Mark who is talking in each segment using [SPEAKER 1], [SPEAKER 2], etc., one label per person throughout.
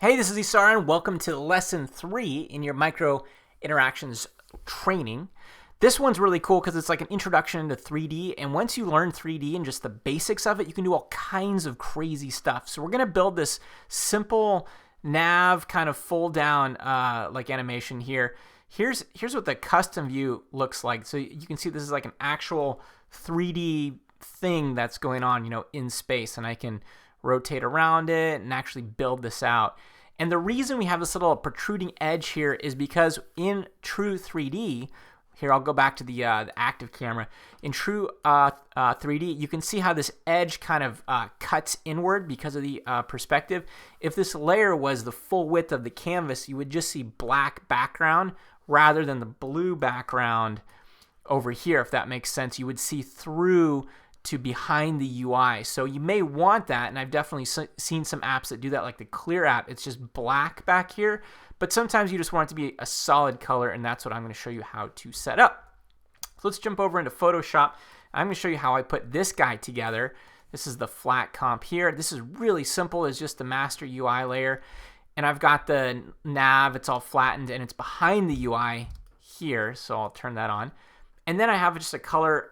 [SPEAKER 1] Hey, this is Isar, and welcome to lesson 3 in your micro interactions training. This one's really cool because it's like an introduction into 3D, and once you learn 3D and just the basics of it, you can do all kinds of crazy stuff. So we're going to build this simple nav kind of fold down like animation here. Here's what the custom view looks like. So you can see this is like an actual 3D thing that's going on, in space, and I can rotate around it and actually build this out. And the reason we have this little protruding edge here is because in true 3D, here I'll go back to the active camera. In true 3D, you can see how this edge kind of cuts inward because of the perspective. If this layer was the full width of the canvas, you would just see black background rather than the blue background over here, if that makes sense. You would see through to behind the UI. So you may want that, and I've definitely seen some apps that do that, like the Clear app. It's just black back here, but sometimes you just want it to be a solid color, and that's what I'm going to show you how to set up. So let's jump over into Photoshop. I'm going to show you how I put this guy together. This is the flat comp here. This is really simple. It's just the master UI layer, and I've got the nav. It's all flattened, and it's behind the UI here, so I'll turn that on. And then I have just a color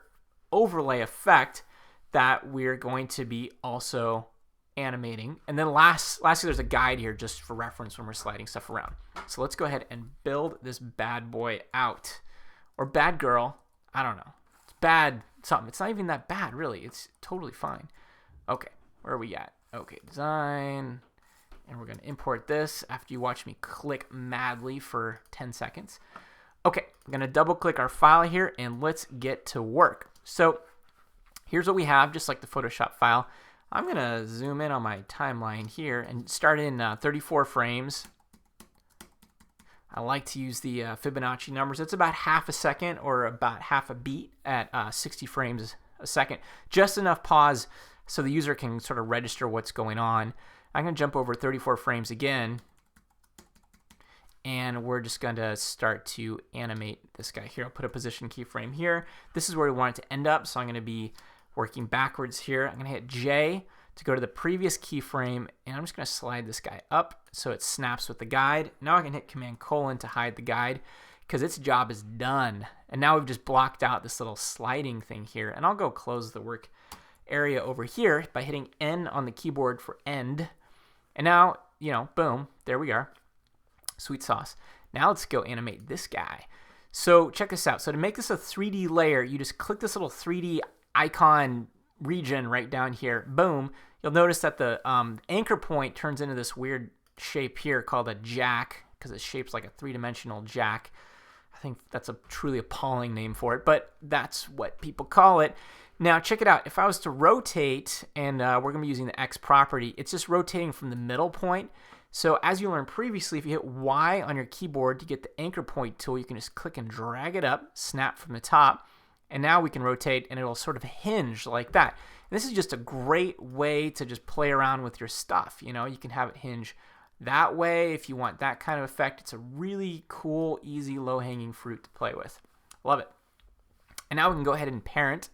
[SPEAKER 1] overlay effect that we're going to be also animating. And then lastly, there's a guide here just for reference when we're sliding stuff around. So let's go ahead and build this bad boy out. Or bad girl. I don't know. It's bad something. It's not even that bad, really. It's totally fine. Okay, where are we at? Okay, design. And we're going to import this after you watch me click madly for 10 seconds. Okay, I'm going to double click our file here and let's get to work. So here's what we have, just like the Photoshop file. I'm going to zoom in on my timeline here and start in 34 frames. I like to use the Fibonacci numbers. It's about half a second or about half a beat at 60 frames a second. Just enough pause so the user can sort of register what's going on. I'm going to jump over 34 frames again. And we're just going to start to animate this guy here. I'll put a position keyframe here. This is where we want it to end up, so I'm going to be working backwards here. I'm going to hit J to go to the previous keyframe, and I'm just going to slide this guy up so it snaps with the guide. Now I can hit Command: to hide the guide because its job is done. And now we've just blocked out this little sliding thing here. And I'll go close the work area over here by hitting N on the keyboard for end. And now, boom, there we are. Sweet sauce. Now let's go animate this guy. So check this out. So to make this a 3D layer, you just click this little 3D icon region right down here. Boom. You'll notice that the anchor point turns into this weird shape here called a jack because it's shaped like a three-dimensional jack. I think that's a truly appalling name for it, but that's what people call it. Now check it out. If I was to rotate, and we're going to be using the X property, it's just rotating from the middle point. So as you learned previously, if you hit Y on your keyboard to get the anchor point tool, you can just click and drag it up, snap from the top, and now we can rotate and it'll sort of hinge like that. And this is just a great way to just play around with your stuff. You can have it hinge that way if you want that kind of effect. It's a really cool, easy, low-hanging fruit to play with. Love it. And now we can go ahead and parent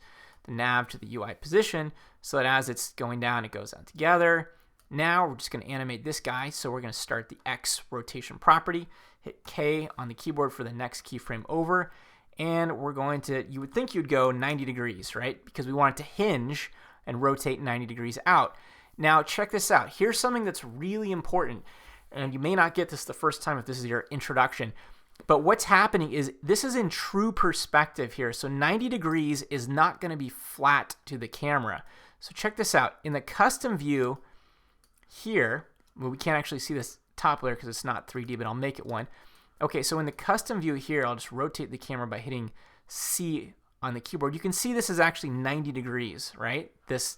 [SPEAKER 1] the nav to the UI position so that as it's going down, it goes down together. Now we're just going to animate this guy, so we're going to start the X rotation property, hit K on the keyboard for the next keyframe over, and we're going to, you would think you'd go 90 degrees, right? Because we want it to hinge and rotate 90 degrees out. Now check this out. Here's something that's really important, and you may not get this the first time if this is your introduction, but what's happening is this is in true perspective here, so 90 degrees is not going to be flat to the camera. So check this out. In the custom view, here, well, we can't actually see this top layer because it's not 3D, but I'll make it one. Okay, so in the custom view here, I'll just rotate the camera by hitting C on the keyboard. You can see this is actually 90 degrees, right? This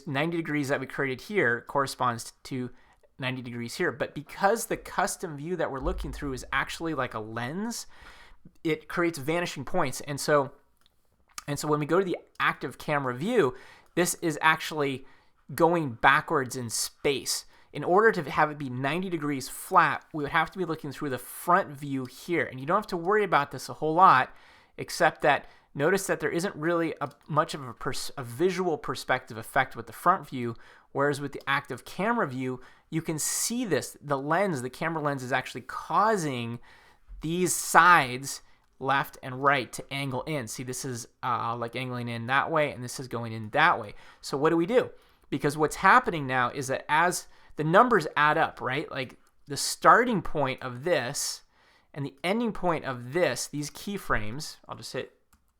[SPEAKER 1] 90 degrees that we created here corresponds to 90 degrees here. But because the custom view that we're looking through is actually like a lens, it creates vanishing points. And so when we go to the active camera view, this is actually going backwards in space. In order to have it be 90 degrees flat, we would have to be looking through the front view here. And you don't have to worry about this a whole lot, except that notice that there isn't really much of a visual perspective effect with the front view, whereas with the active camera view, you can see this. The camera lens is actually causing these sides, left and right, to angle in. See, this is like angling in that way, and this is going in that way. So what do? Because what's happening now is that as the numbers add up, right? Like the starting point of this and the ending point of this, these keyframes, I'll just hit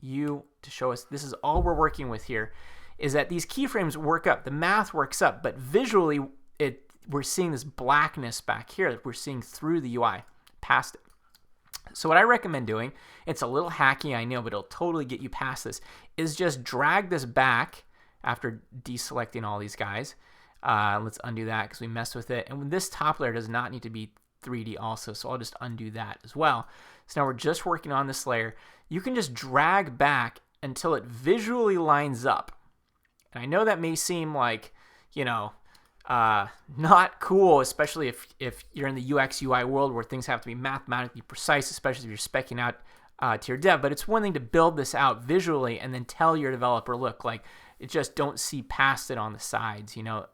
[SPEAKER 1] U to show us this is all we're working with here, is that these keyframes work up. The math works up, but visually we're seeing this blackness back here that we're seeing through the UI, past it. So what I recommend doing, it's a little hacky, I know, but it'll totally get you past this, is just drag this back after deselecting all these guys. Let's undo that because we messed with it. And this top layer does not need to be 3D also, so I'll just undo that as well. So now we're just working on this layer. You can just drag back until it visually lines up. And I know that may seem like, you know, not cool, especially if you're in the UX UI world where things have to be mathematically precise, especially if you're speccing out to your dev. But it's one thing to build this out visually and then tell your developer, look, like, it just don't see past it on the sides, you know,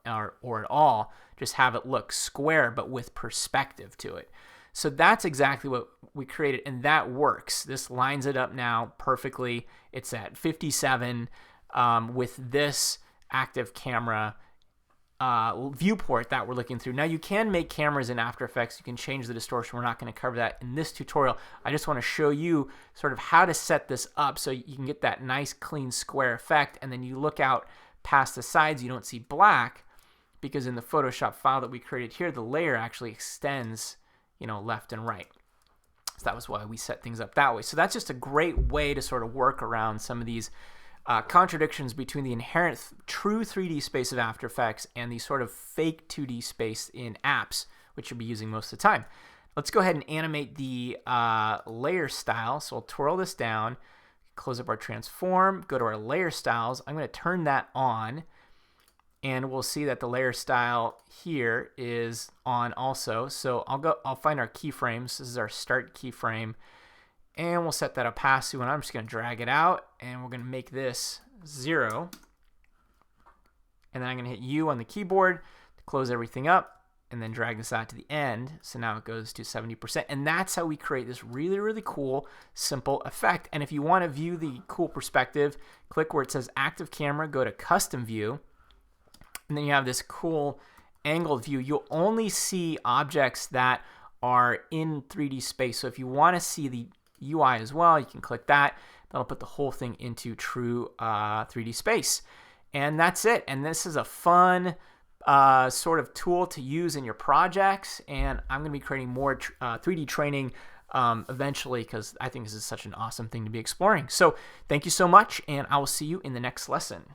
[SPEAKER 1] or at all. Just have it look square, but with perspective to it. So that's exactly what we created, and that works. This lines it up now perfectly. It's at 57 with this active camera viewport that we're looking through. Now you can make cameras in After Effects. You can change the distortion. We're not going to cover that in this tutorial. I just want to show you sort of how to set this up so you can get that nice clean square effect, and then you look out past the sides, you don't see black, because in the Photoshop file that we created here, the layer actually extends, you know, left and right. So that was why we set things up that way. So that's just a great way to sort of work around some of these contradictions between the inherent true 3D space of After Effects and the sort of fake 2D space in apps, which you'll be using most of the time. Let's go ahead and animate the layer style. So I'll twirl this down, close up our transform, go to our layer styles. I'm going to turn that on, and we'll see that the layer style here is on also. So I'll find our keyframes. This is our start keyframe. And we'll set that opacity, and I'm just going to drag it out, and we're going to make this 0. And then I'm going to hit U on the keyboard to close everything up, and then drag this out to the end. So now it goes to 70%. And that's how we create this really, really cool, simple effect. And if you want to view the cool perspective, click where it says Active Camera, go to Custom View, and then you have this cool angled view. You'll only see objects that are in 3D space. So if you want to see the UI as well, you can click that. That'll put the whole thing into true 3D space. And that's it. And this is a fun sort of tool to use in your projects. And I'm going to be creating more 3D training eventually, because I think this is such an awesome thing to be exploring. So thank you so much, and I will see you in the next lesson.